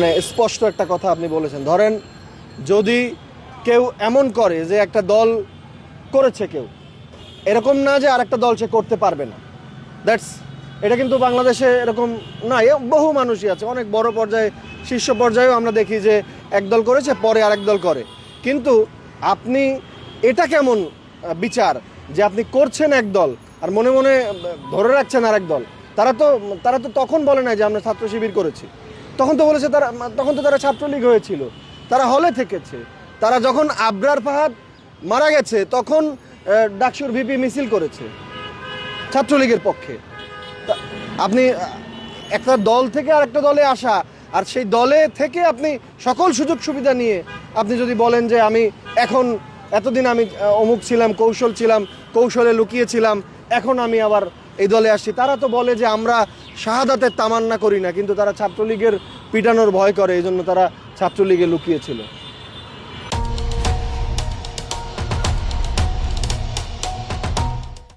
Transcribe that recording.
মানে স্পষ্ট একটা কথা আপনি বলেছেন। ধরেন যদি কেউ এমন করে যে একটা দল করেছে কেউ, এরকম না যে আরেকটা দল সে করতে পারবে না। এটা কিন্তু বাংলাদেশে এরকম না, বহু মানুষই আছে, অনেক বড় পর্যায়ে শীর্ষ পর্যায়েও আমরা দেখি যে একদল করেছে পরে আরেক দল করে। কিন্তু আপনি এটা কেমন বিচার যে আপনি করছেন এক দল আর মনে মনে ধরে রাখছেন আরেক দল? তারা তো তখন বলে না যে আমরা ছাত্র শিবির করেছি, তখন তো বলেছে তখন তো তারা ছাত্রলীগ হয়েছিল, তারা হলে থেকেছে। তারা যখন আবরার ফাহাদ মারা গেছে তখন ডাকসুর ভিপি মিছিল করেছে ছাত্রলীগের পক্ষে। আপনি একটা দল থেকে আরেকটা দলে আসা, আর সেই দলে থেকে আপনি সকল সুযোগ সুবিধা নিয়ে আপনি যদি বলেন যে আমি এখন এতদিন আমি অমুক ছিলাম, কৌশল ছিলাম, কৌশলে লুকিয়েছিলাম, এখন আমি আবার এই দলে আসছি। তারা তো বলে যে আমরা শাহাদাতের তামান্না করি না, কিন্তু তারা ছাত্রলীগের পিটানোর ভয় করে, এই জন্য তারা ছাত্রলীগে লুকিয়েছিল।